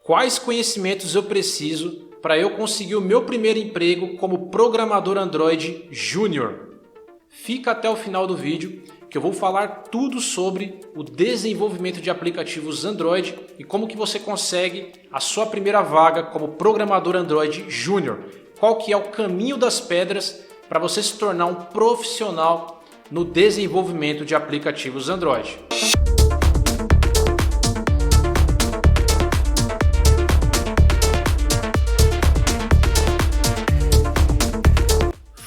Quais conhecimentos eu preciso para eu conseguir o meu primeiro emprego como programador Android Júnior? Fica até o final do vídeo que eu vou falar tudo sobre o desenvolvimento de aplicativos Android e como que você consegue a sua primeira vaga como programador Android Júnior. Qual que é o caminho das pedras para você se tornar um profissional no desenvolvimento de aplicativos Android.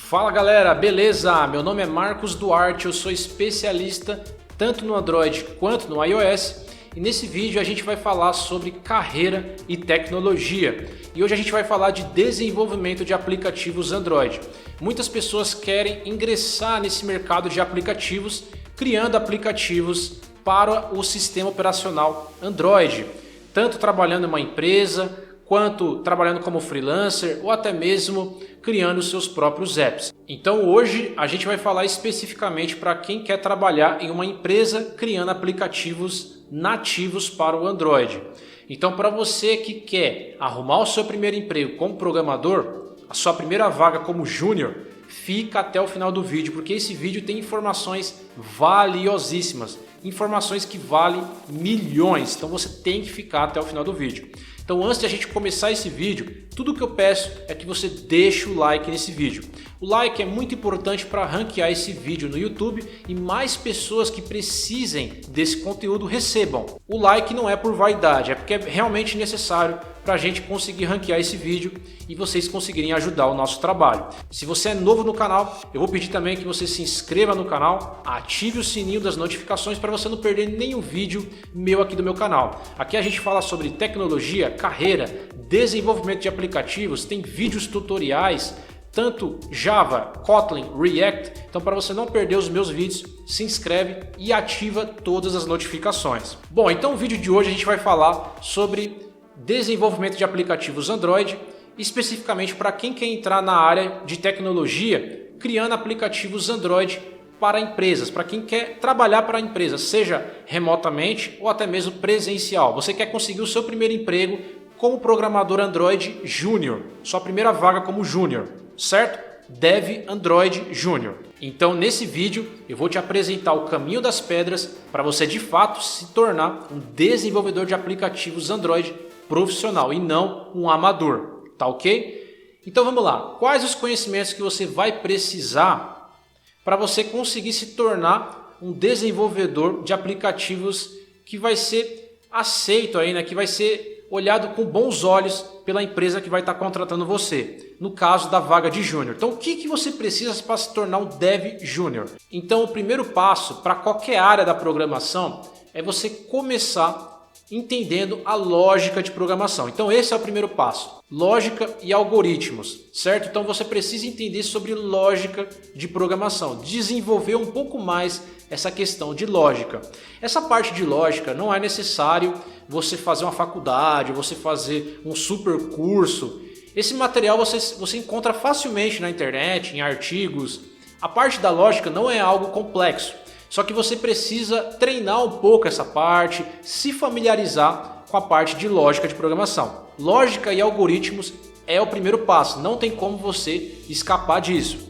Fala galera, beleza? Meu nome é Marcos Duarte, eu sou especialista tanto no Android quanto no iOS e nesse vídeo a gente vai falar sobre carreira e tecnologia e hoje a gente vai falar de desenvolvimento de aplicativos Android. Muitas pessoas querem ingressar nesse mercado de aplicativos criando aplicativos para o sistema operacional Android, tanto trabalhando em uma empresa quanto trabalhando como freelancer ou até mesmo criando seus próprios apps. Então hoje a gente vai falar especificamente para quem quer trabalhar em uma empresa criando aplicativos nativos para o Android. Então para você que quer arrumar o seu primeiro emprego como programador, a sua primeira vaga como júnior, fica até o final do vídeo, porque esse vídeo tem informações valiosíssimas, informações que valem milhões, então você tem que ficar até o final do vídeo. Então antes de a gente começar esse vídeo, tudo que eu peço é que você deixe o like nesse vídeo. O like é muito importante para ranquear esse vídeo no YouTube e mais pessoas que precisem desse conteúdo recebam. O like não é por vaidade, é porque é realmente necessário para a gente conseguir ranquear esse vídeo e vocês conseguirem ajudar o nosso trabalho. Se você é novo no canal, eu vou pedir também que você se inscreva no canal, ative o sininho das notificações para você não perder nenhum vídeo meu aqui do meu canal. Aqui a gente fala sobre tecnologia, carreira, desenvolvimento de aplicativos, tem vídeos tutoriais, tanto Java, Kotlin, React. Então para você não perder os meus vídeos, se inscreve e ativa todas as notificações. Bom, então o vídeo de hoje a gente vai falar sobre desenvolvimento de aplicativos Android, especificamente para quem quer entrar na área de tecnologia, criando aplicativos Android para empresas, para quem quer trabalhar para a empresa, seja remotamente ou até mesmo presencial. Você quer conseguir o seu primeiro emprego como programador Android Júnior, sua primeira vaga como Júnior, certo? Dev Android Júnior. Então nesse vídeo eu vou te apresentar o caminho das pedras para você de fato se tornar um desenvolvedor de aplicativos Android profissional e não um amador, tá ok? Então vamos lá, quais os conhecimentos que você vai precisar para você conseguir se tornar um desenvolvedor de aplicativos que vai ser aceito aí, né? Que vai ser olhado com bons olhos pela empresa que vai estar contratando você, no caso da vaga de júnior. Então o que você precisa para se tornar um Dev Júnior? Então o primeiro passo para qualquer área da programação é você começar entendendo a lógica de programação. Então esse é o primeiro passo, lógica e algoritmos, certo? Então você precisa entender sobre lógica de programação, desenvolver um pouco mais essa questão de lógica. Essa parte de lógica não é necessário você fazer uma faculdade, você fazer um super curso. Esse material você encontra facilmente na internet, em artigos. A parte da lógica não é algo complexo. Só que você precisa treinar um pouco essa parte, se familiarizar com a parte de lógica de programação. Lógica e algoritmos é o primeiro passo, não tem como você escapar disso.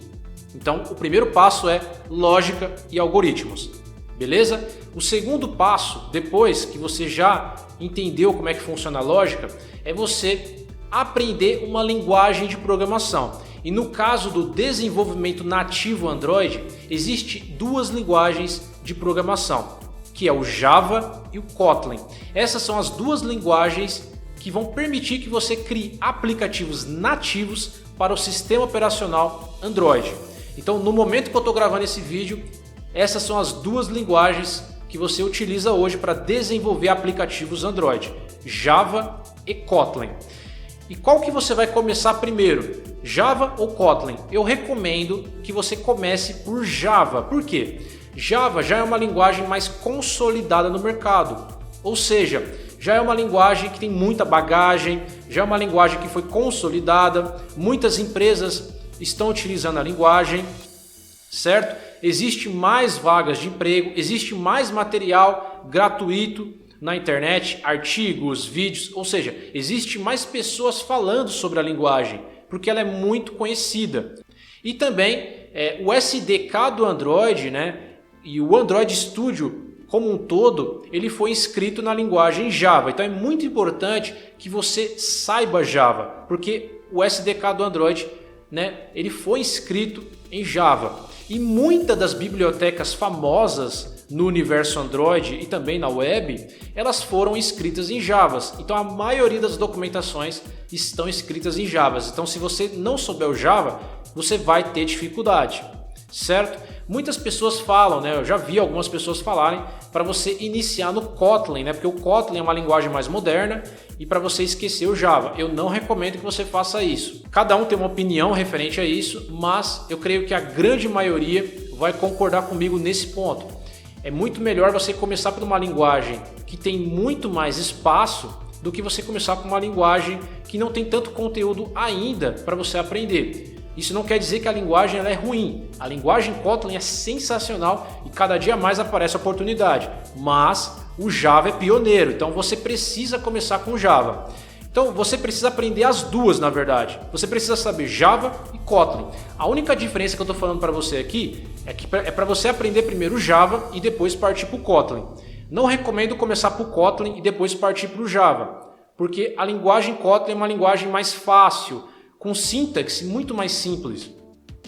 Então o primeiro passo é lógica e algoritmos, beleza? O segundo passo, depois que você já entendeu como é que funciona a lógica, é você aprender uma linguagem de programação. E no caso do desenvolvimento nativo Android, existe duas linguagens de programação, que é o Java e o Kotlin. Essas são as duas linguagens que vão permitir que você crie aplicativos nativos para o sistema operacional Android. Então, no momento que eu estou gravando esse vídeo, essas são as duas linguagens que você utiliza hoje para desenvolver aplicativos Android, Java e Kotlin. E qual que você vai começar primeiro, Java ou Kotlin? Eu recomendo que você comece por Java. Por quê? Java já é uma linguagem mais consolidada no mercado, ou seja, já é uma linguagem que tem muita bagagem, já é uma linguagem que foi consolidada, muitas empresas estão utilizando a linguagem, certo? Existe mais vagas de emprego, existe mais material gratuito na internet artigos, vídeos, ou seja, existe mais pessoas falando sobre a linguagem, porque ela é muito conhecida. E também o SDK do Android, né, e o Android Studio como um todo, ele foi escrito na linguagem Java. Então é muito importante que você saiba Java, porque o SDK do Android, né, ele foi escrito em Java. E muitas das bibliotecas famosas no universo Android e também na web, elas foram escritas em Java. Então a maioria das documentações estão escritas em Java. Então se você não souber o Java, você vai ter dificuldade, certo? Muitas pessoas falam, né? Eu já vi algumas pessoas falarem para você iniciar no Kotlin, né? Porque o Kotlin é uma linguagem mais moderna e para você esquecer o Java. Eu não recomendo que você faça isso. Cada um tem uma opinião referente a isso, mas eu creio que a grande maioria vai concordar comigo nesse ponto. É muito melhor você começar por uma linguagem que tem muito mais espaço do que você começar por uma linguagem que não tem tanto conteúdo ainda para você aprender. Isso não quer dizer que a linguagem ela é ruim. A linguagem Kotlin é sensacional e cada dia mais aparece oportunidade. Mas o Java é pioneiro, então você precisa começar com Java. Então você precisa aprender as duas, na verdade. Você precisa saber Java e Kotlin. A única diferença que eu estou falando para você aqui é que é para você aprender primeiro Java e depois partir para o Kotlin. Não recomendo começar por Kotlin e depois partir para o Java, porque a linguagem Kotlin é uma linguagem mais fácil, com sintaxe muito mais simples.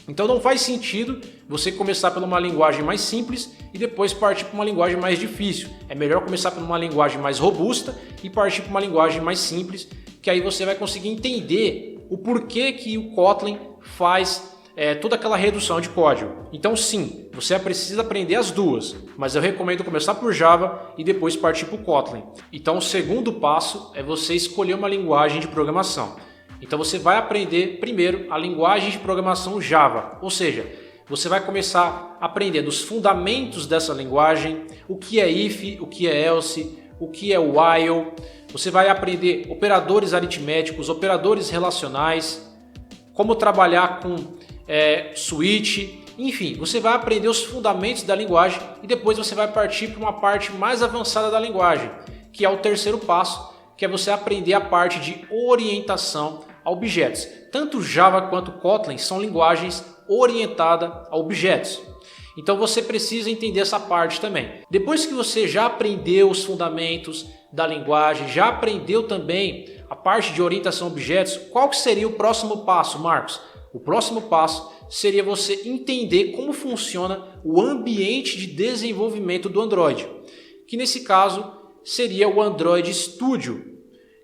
Então não faz sentido você começar por uma linguagem mais simples e depois partir para uma linguagem mais difícil. É melhor começar por uma linguagem mais robusta e partir para uma linguagem mais simples, que aí você vai conseguir entender o porquê que o Kotlin faz toda aquela redução de código. Então sim, você precisa aprender as duas, mas eu recomendo começar por Java e depois partir para o Kotlin. Então o segundo passo é você escolher uma linguagem de programação. Então você vai aprender primeiro a linguagem de programação Java, ou seja, você vai começar aprendendo os fundamentos dessa linguagem, o que é if, o que é else, o que é while. Você vai aprender operadores aritméticos, operadores relacionais, como trabalhar com switch, enfim, você vai aprender os fundamentos da linguagem e depois você vai partir para uma parte mais avançada da linguagem, que é o terceiro passo, que é você aprender a parte de orientação a objetos. Tanto Java quanto Kotlin são linguagens orientadas a objetos. Então você precisa entender essa parte também. Depois que você já aprendeu os fundamentos da linguagem, já aprendeu também a parte de orientação a objetos, qual que seria o próximo passo, Marcos? O próximo passo seria você entender como funciona o ambiente de desenvolvimento do Android, que nesse caso seria o Android Studio,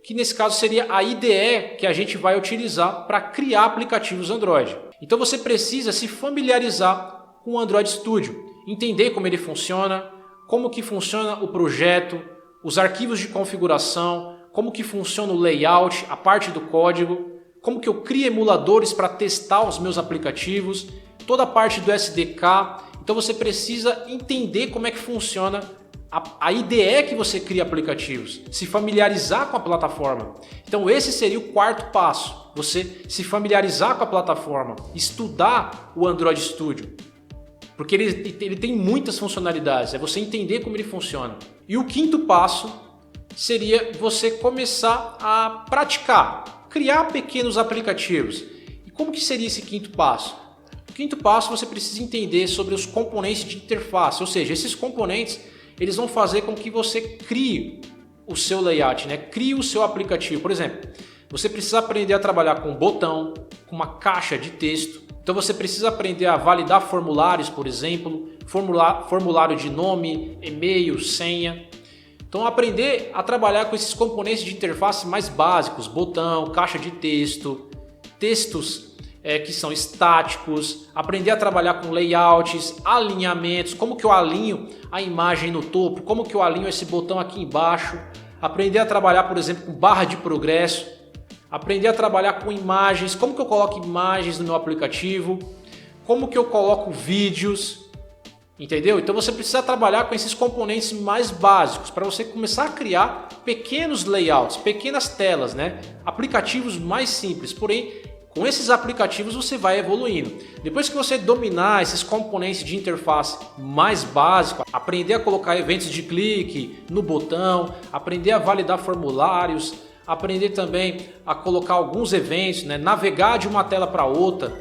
que nesse caso seria a IDE que a gente vai utilizar para criar aplicativos Android. Então você precisa se familiarizar com o Android Studio, entender como ele funciona, como que funciona o projeto, os arquivos de configuração, como que funciona o layout, a parte do código, como que eu crio emuladores para testar os meus aplicativos, toda a parte do SDK. Então você precisa entender como é que funciona a IDE que você cria aplicativos, se familiarizar com a plataforma. Então esse seria o quarto passo, você se familiarizar com a plataforma, estudar o Android Studio, porque ele tem muitas funcionalidades, é você entender como ele funciona. E o quinto passo seria você começar a praticar, criar pequenos aplicativos. E como que seria esse quinto passo? O quinto passo você precisa entender sobre os componentes de interface, ou seja, esses componentes eles vão fazer com que você crie o seu layout, né? Crie o seu aplicativo. Por exemplo, você precisa aprender a trabalhar com um botão, com uma caixa de texto. Então você precisa aprender a validar formulários, por exemplo, formulário de nome, e-mail, senha. Então aprender a trabalhar com esses componentes de interface mais básicos, botão, caixa de texto, textos que são estáticos, aprender a trabalhar com layouts, alinhamentos, como que eu alinho a imagem no topo, como que eu alinho esse botão aqui embaixo, aprender a trabalhar, por exemplo, com barra de progresso, aprender a trabalhar com imagens, como que eu coloco imagens no meu aplicativo, como que eu coloco vídeos, entendeu? Então você precisa trabalhar com esses componentes mais básicos para você começar a criar pequenos layouts, pequenas telas, né? Aplicativos mais simples, porém Com esses aplicativos você vai evoluindo. Depois que você dominar esses componentes de interface mais básicos, aprender a colocar eventos de clique no botão, aprender a validar formulários, aprender também a colocar alguns eventos, né? Navegar de uma tela para outra.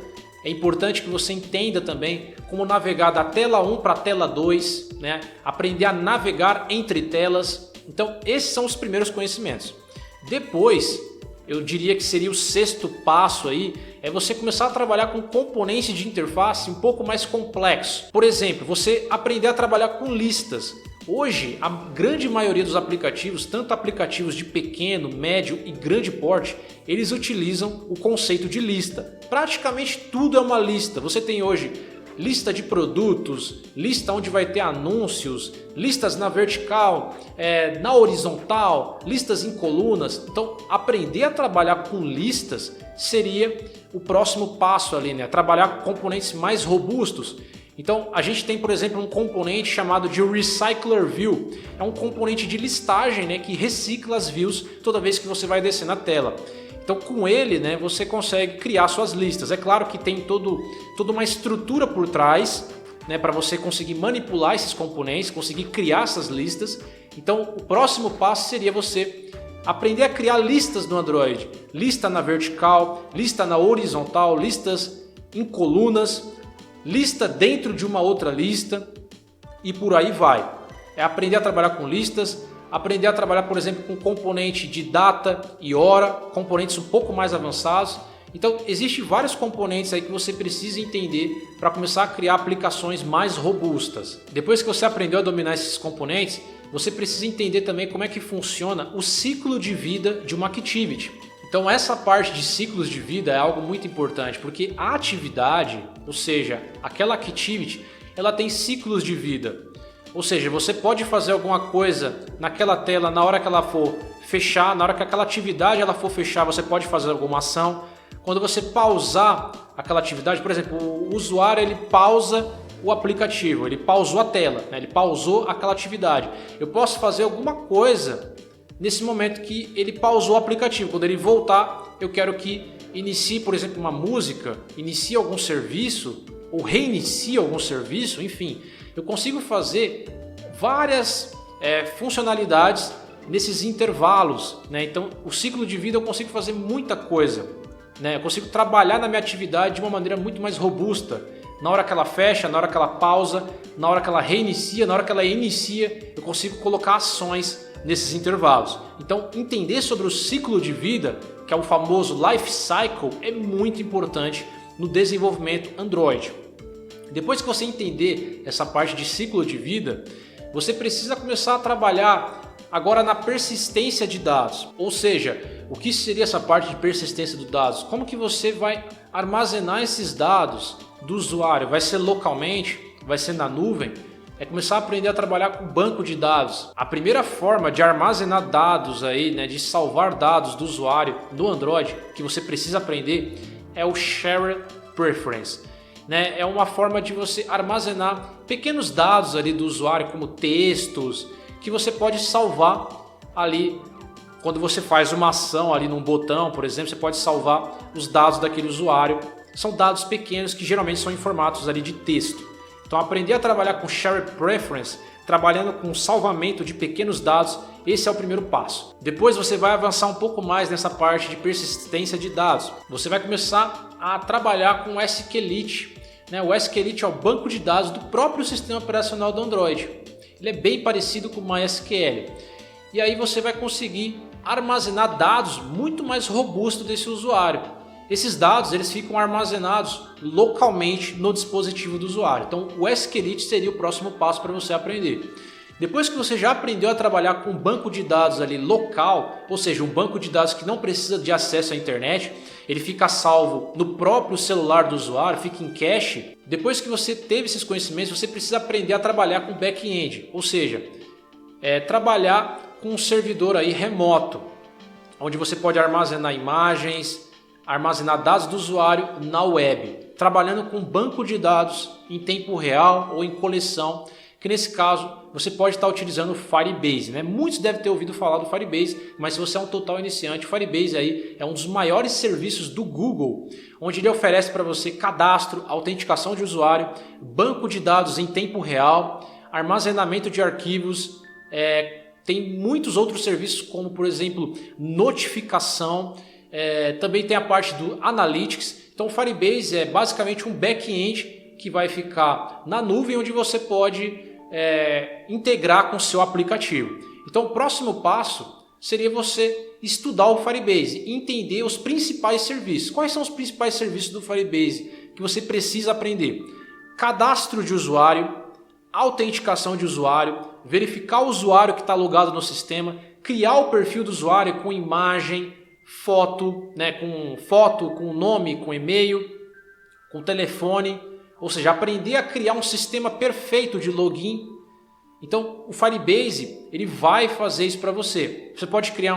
É importante que você entenda também como navegar da tela 1 para a tela 2, né? Aprender a navegar entre telas. Então esses são os primeiros conhecimentos. Depois, eu diria que seria o sexto passo aí, é você começar a trabalhar com componentes de interface um pouco mais complexos. Por exemplo, você aprender a trabalhar com listas. Hoje, a grande maioria dos aplicativos, tanto aplicativos de pequeno, médio e grande porte, eles utilizam o conceito de lista. Praticamente tudo é uma lista. Você tem hoje lista de produtos, lista onde vai ter anúncios, listas na vertical, na horizontal, listas em colunas. Então, aprender a trabalhar com listas seria o próximo passo ali, né? Trabalhar com componentes mais robustos. Então, a gente tem, por exemplo, um componente chamado de Recycler View. É um componente de listagem, né, que recicla as views toda vez que você vai descer na tela. Então, com ele, né, você consegue criar suas listas. É claro que tem toda uma estrutura por trás, né, para você conseguir manipular esses componentes, conseguir criar essas listas. Então, o próximo passo seria você aprender a criar listas no Android. Lista na vertical, lista na horizontal, listas em colunas, lista dentro de uma outra lista e por aí vai. É aprender a trabalhar com listas, aprender a trabalhar, por exemplo, com componente de data e hora, componentes um pouco mais avançados. Então, existem vários componentes aí que você precisa entender para começar a criar aplicações mais robustas. Depois que você aprendeu a dominar esses componentes, você precisa entender também como é que funciona o ciclo de vida de uma activity. Então, essa parte de ciclos de vida é algo muito importante, porque a atividade, ou seja, aquela activity, ela tem ciclos de vida. Ou seja, você pode fazer alguma coisa naquela tela na hora que ela for fechar, na hora que aquela atividade ela for fechar, você pode fazer alguma ação. Quando você pausar aquela atividade, por exemplo, o usuário ele pausa o aplicativo, ele pausou a tela, né? Ele pausou aquela atividade. Eu posso fazer alguma coisa nesse momento que ele pausou o aplicativo. Quando ele voltar, eu quero que inicie, por exemplo, uma música, inicie algum serviço ou reinicie algum serviço, enfim. Eu consigo fazer várias funcionalidades nesses intervalos, né? Então, o ciclo de vida eu consigo fazer muita coisa, né? Eu consigo trabalhar na minha atividade de uma maneira muito mais robusta. Na hora que ela fecha, na hora que ela pausa, na hora que ela reinicia, na hora que ela inicia, eu consigo colocar ações nesses intervalos. Então, entender sobre o ciclo de vida, que é o famoso life cycle, é muito importante no desenvolvimento Android. Depois que você entender essa parte de ciclo de vida, você precisa começar a trabalhar agora na persistência de dados. Ou seja, o que seria essa parte de persistência dos dados? Como que você vai armazenar esses dados do usuário? Vai ser localmente? Vai ser na nuvem? É começar a aprender a trabalhar com banco de dados. A primeira forma de armazenar dados aí, né, de salvar dados do usuário no Android, que você precisa aprender, é o Shared Preference. Né? É uma forma de você armazenar pequenos dados ali do usuário, como textos, que você pode salvar ali. Quando você faz uma ação ali num botão, por exemplo, você pode salvar os dados daquele usuário. São dados pequenos que geralmente são em formatos ali de texto. Então, aprender a trabalhar com Shared Preference, trabalhando com salvamento de pequenos dados, esse é o primeiro passo. Depois você vai avançar um pouco mais nessa parte de persistência de dados. Você vai começar a trabalhar com o SQLite. Né? O SQLite é o banco de dados do próprio sistema operacional do Android. Ele é bem parecido com o MySQL. E aí você vai conseguir armazenar dados muito mais robustos desse usuário. Esses dados eles ficam armazenados localmente no dispositivo do usuário. Então o SQLite seria o próximo passo para você aprender. Depois que você já aprendeu a trabalhar com um banco de dados ali local, ou seja, um banco de dados que não precisa de acesso à internet, ele fica salvo no próprio celular do usuário, fica em cache. Depois que você teve esses conhecimentos, você precisa aprender a trabalhar com back-end, ou seja, trabalhar com um servidor aí remoto, onde você pode armazenar imagens, armazenar dados do usuário na web, trabalhando com um banco de dados em tempo real ou em coleção, que nesse caso você pode estar utilizando o Firebase, né? Muitos devem ter ouvido falar do Firebase, mas se você é um total iniciante, o Firebase aí é um dos maiores serviços do Google, onde ele oferece para você cadastro, autenticação de usuário, banco de dados em tempo real, armazenamento de arquivos, tem muitos outros serviços como, por exemplo, notificação, também tem a parte do Analytics. Então o Firebase é basicamente um back-end que vai ficar na nuvem, onde você pode integrar com o seu aplicativo. Então o próximo passo seria você estudar o Firebase e entender os principais serviços. Quais são os principais serviços do Firebase que você precisa aprender? Cadastro de usuário, autenticação de usuário, verificar o usuário que está logado no sistema, criar o perfil do usuário com imagem, foto, né, com nome, com e-mail, com telefone, ou seja, aprender a criar um sistema perfeito de login. Então o Firebase ele vai fazer isso para você. Você pode criar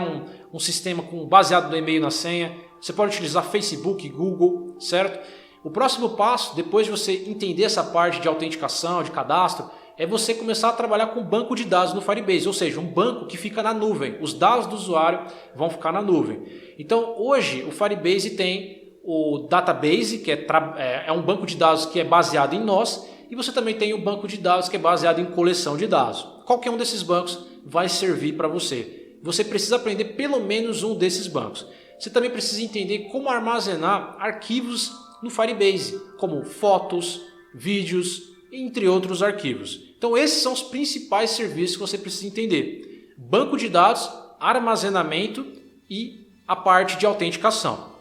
um sistema baseado no e-mail e na senha, você pode utilizar Facebook, Google, certo? O próximo passo, depois de você entender essa parte de autenticação, de cadastro, é você começar a trabalhar com banco de dados no Firebase, ou seja, um banco que fica na nuvem. Os dados do usuário vão ficar na nuvem. Então hoje o Firebase tem o Database, que é um banco de dados que é baseado em nós, e você também tem o banco de dados que é baseado em coleção de dados. Qualquer um desses bancos vai servir para você. Você precisa aprender pelo menos um desses bancos. Você também precisa entender como armazenar arquivos no Firebase, como fotos, vídeos, entre outros arquivos. Então esses são os principais serviços que você precisa entender: banco de dados, armazenamento e a parte de autenticação.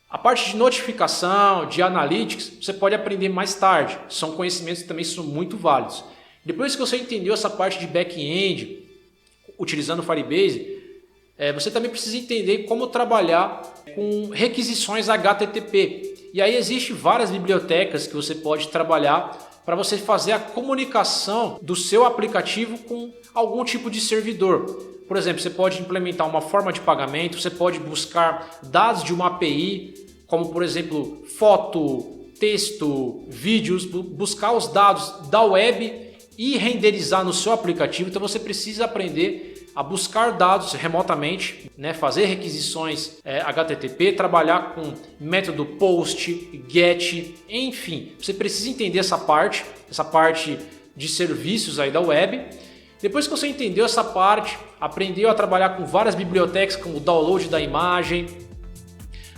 A parte de notificação, de analytics, você pode aprender mais tarde. São conhecimentos que também são muito válidos. Depois que você entendeu essa parte de back-end, utilizando o Firebase, você também precisa entender como trabalhar com requisições HTTP. E aí existem várias bibliotecas que você pode trabalhar para você fazer a comunicação do seu aplicativo com algum tipo de servidor. Por exemplo, você pode implementar uma forma de pagamento, você pode buscar dados de uma API, como por exemplo foto, texto, vídeos, buscar os dados da web e renderizar no seu aplicativo. Então você precisa aprender a buscar dados remotamente, né? Fazer requisições HTTP, trabalhar com método POST, GET, enfim. Você precisa entender essa parte de serviços aí da web. Depois que você entendeu essa parte, aprendeu a trabalhar com várias bibliotecas, como o download da imagem,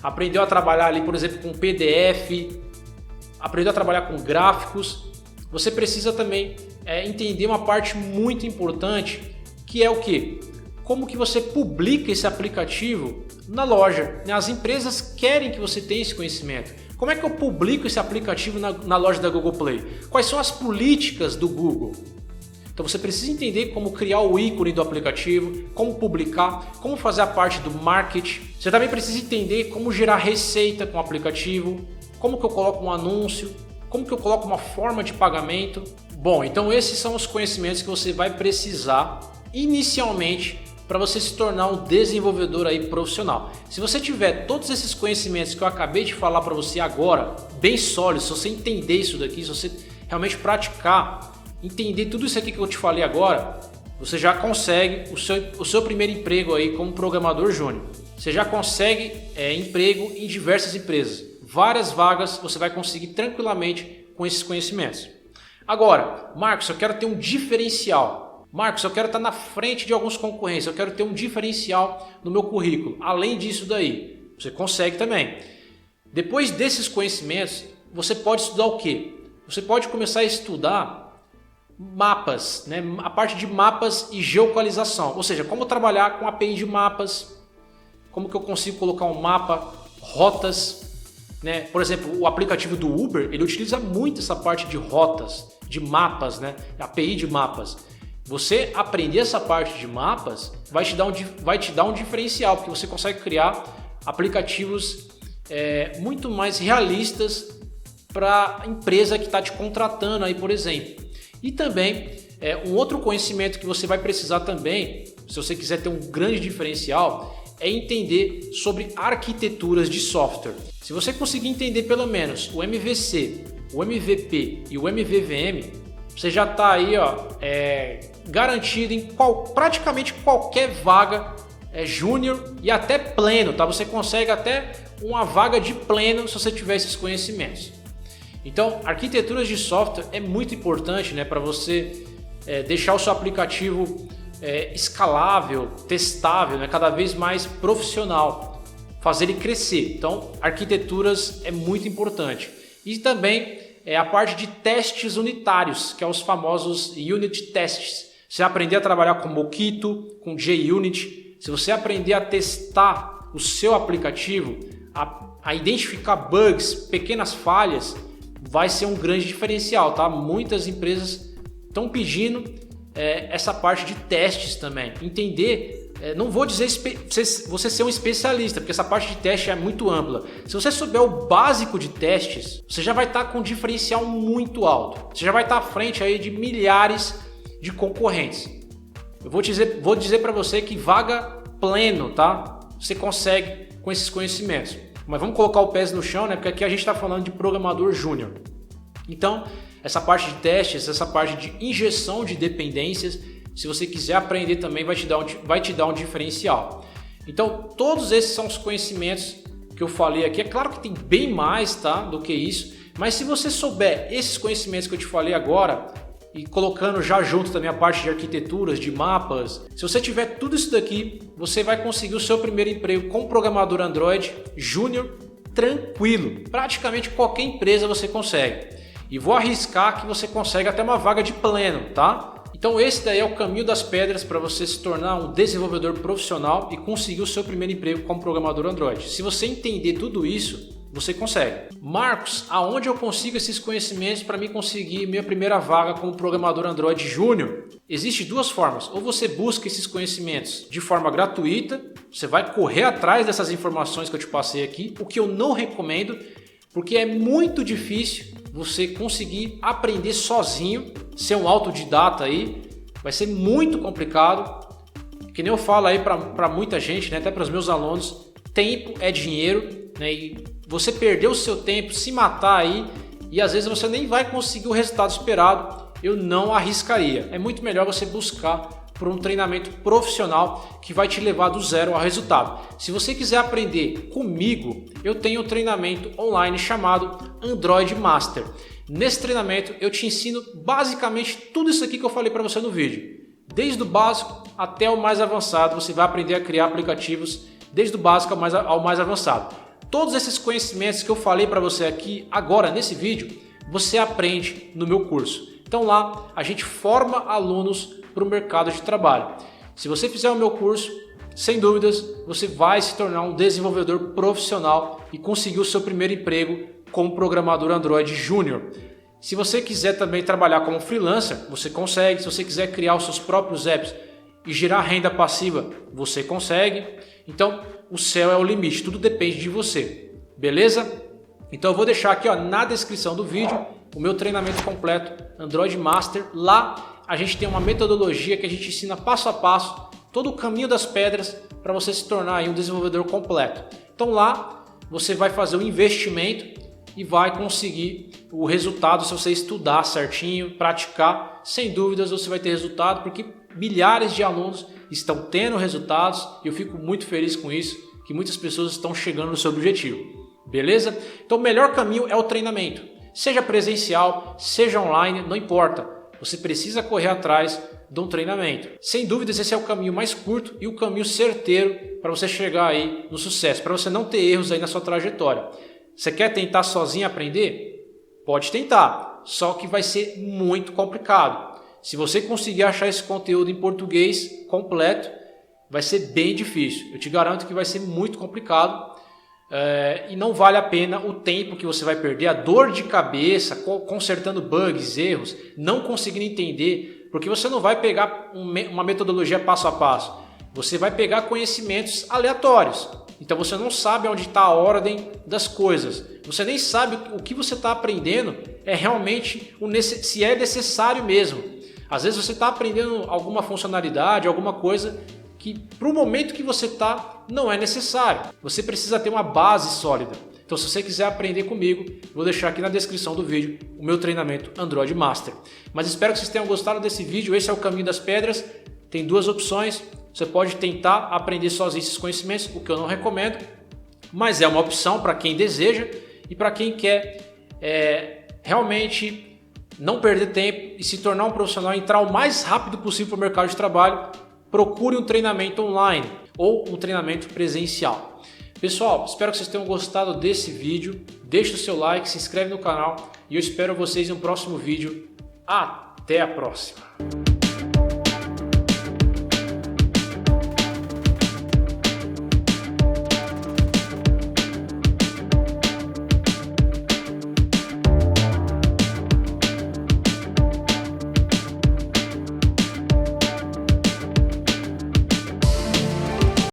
aprendeu a trabalhar ali, por exemplo, com PDF, aprendeu a trabalhar com gráficos, você precisa também entender uma parte muito importante, que é o quê? Como que você publica esse aplicativo na loja. As empresas querem que você tenha esse conhecimento. Como é que eu publico esse aplicativo na loja da Google Play? Quais são as políticas do Google? Então você precisa entender como criar o ícone do aplicativo, como publicar, como fazer a parte do marketing. Você também precisa entender como gerar receita com o aplicativo, como que eu coloco um anúncio, como que eu coloco uma forma de pagamento. Bom, então esses são os conhecimentos que você vai precisar inicialmente para você se tornar um desenvolvedor aí profissional. Se você tiver todos esses conhecimentos que eu acabei de falar para você agora, bem sólidos, se você entender isso daqui, se você realmente praticar, entender tudo isso aqui que eu te falei agora, você já consegue o seu primeiro emprego aí como programador júnior. Você já consegue emprego em diversas empresas. Várias vagas você vai conseguir tranquilamente com esses conhecimentos. Agora, Marcos, eu quero ter um diferencial. Marcos, eu quero estar na frente de alguns concorrentes, eu quero ter um diferencial no meu currículo. Além disso daí, você consegue também. Depois desses conhecimentos, você pode estudar o quê? Você pode começar a estudar mapas, né? A parte de mapas e geolocalização, ou seja, como trabalhar com API de mapas, como que eu consigo colocar um mapa, rotas, né? Por exemplo, o aplicativo do Uber, ele utiliza muito essa parte de rotas, de mapas, né? API de mapas. Você aprender essa parte de mapas vai te dar um diferencial, porque você consegue criar aplicativos muito mais realistas para a empresa que está te contratando aí, por exemplo. E também um outro conhecimento que você vai precisar também, se você quiser ter um grande diferencial, é entender sobre arquiteturas de software. Se você conseguir entender pelo menos o MVC, o MVP e o MVVM, você já está aí garantido em praticamente qualquer vaga júnior e até pleno, tá? Você consegue até uma vaga de pleno se você tiver esses conhecimentos. Então, arquiteturas de software é muito importante, né, para você deixar o seu aplicativo escalável, testável, né, cada vez mais profissional, fazer ele crescer. Então, arquiteturas é muito importante. E também a parte de testes unitários, que é os famosos unit tests. Você aprender a trabalhar com Mockito, com JUnit, se você aprender a testar o seu aplicativo, a identificar bugs, pequenas falhas, vai ser um grande diferencial, tá? Muitas empresas estão pedindo essa parte de testes também. Entender, não vou dizer você ser um especialista, porque essa parte de teste é muito ampla. Se você souber o básico de testes, você já vai estar com um diferencial muito alto. Você já vai estar à frente aí de milhares de concorrentes. Eu vou dizer para você que vaga pleno, tá? Você consegue com esses conhecimentos. Mas vamos colocar o pé no chão, né? Porque aqui a gente está falando de programador júnior. Então, essa parte de testes, essa parte de injeção de dependências, se você quiser aprender também, vai te dar um diferencial. Então, todos esses são os conhecimentos que eu falei aqui. É claro que tem bem mais, tá, do que isso. Mas se você souber esses conhecimentos que eu te falei agora, e colocando já junto também a parte de arquiteturas, de mapas, se você tiver tudo isso daqui, você vai conseguir o seu primeiro emprego como programador Android júnior tranquilo. Praticamente qualquer empresa você consegue. E vou arriscar que você consegue até uma vaga de pleno, tá? Então esse daí é o caminho das pedras para você se tornar um desenvolvedor profissional e conseguir o seu primeiro emprego como programador Android. Se você entender tudo isso, você consegue. Marcos, aonde eu consigo esses conhecimentos para mim conseguir minha primeira vaga como programador Android Júnior? Existem duas formas. Ou você busca esses conhecimentos de forma gratuita, você vai correr atrás dessas informações que eu te passei aqui, o que eu não recomendo, porque é muito difícil você conseguir aprender sozinho, ser um autodidata aí, vai ser muito complicado. Que nem eu falo aí para muita gente, né, até para os meus alunos, tempo é dinheiro, né, e você perder o seu tempo, se matar aí, e às vezes você nem vai conseguir o resultado esperado, eu não arriscaria. É muito melhor você buscar por um treinamento profissional que vai te levar do zero ao resultado. Se você quiser aprender comigo, eu tenho um treinamento online chamado Android Master. Nesse treinamento eu te ensino basicamente tudo isso aqui que eu falei para você no vídeo. Desde o básico até o mais avançado, você vai aprender a criar aplicativos desde o básico ao mais avançado. Todos esses conhecimentos que eu falei para você aqui agora nesse vídeo, você aprende no meu curso. Então lá a gente forma alunos para o mercado de trabalho. Se você fizer o meu curso, sem dúvidas, você vai se tornar um desenvolvedor profissional e conseguir o seu primeiro emprego como programador Android Júnior. Se você quiser também trabalhar como freelancer, você consegue. Se você quiser criar os seus próprios apps e gerar renda passiva, você consegue. Então, o céu é o limite, tudo depende de você, beleza? Então eu vou deixar aqui na descrição do vídeo o meu treinamento completo Android Master. Lá a gente tem uma metodologia que a gente ensina passo a passo, todo o caminho das pedras para você se tornar aí um desenvolvedor completo. Então lá você vai fazer o investimento e vai conseguir o resultado se você estudar certinho, praticar. Sem dúvidas você vai ter resultado, porque milhares de alunos estão tendo resultados e eu fico muito feliz com isso, que muitas pessoas estão chegando no seu objetivo, beleza? Então o melhor caminho é o treinamento, seja presencial, seja online, não importa, você precisa correr atrás de um treinamento. Sem dúvidas esse é o caminho mais curto e o caminho certeiro para você chegar aí no sucesso, para você não ter erros aí na sua trajetória. Você quer tentar sozinho aprender? Pode tentar, só que vai ser muito complicado. Se você conseguir achar esse conteúdo em português completo, vai ser bem difícil. Eu te garanto que vai ser muito complicado e não vale a pena o tempo que você vai perder, a dor de cabeça, consertando bugs, erros, não conseguindo entender, porque você não vai pegar uma metodologia passo a passo. Você vai pegar conhecimentos aleatórios. Então você não sabe onde está a ordem das coisas. Você nem sabe o que você está aprendendo é realmente se é necessário mesmo. Às vezes você está aprendendo alguma funcionalidade, alguma coisa que para o momento que você está não é necessário. Você precisa ter uma base sólida. Então Então se você quiser aprender comigo, vou deixar aqui na descrição do vídeo o meu treinamento Android Master. Mas espero que vocês tenham gostado desse vídeo. Esse é o caminho das pedras. Tem duas opções. Você pode tentar aprender sozinho esses conhecimentos, o que eu não recomendo, mas é uma opção para quem deseja e para quem quer realmente não perder tempo e se tornar um profissional, entrar o mais rápido possível para o mercado de trabalho. Procure um treinamento online ou um treinamento presencial. Pessoal, espero que vocês tenham gostado desse vídeo. Deixe o seu like, se inscreve no canal e eu espero vocês em um próximo vídeo. Até a próxima!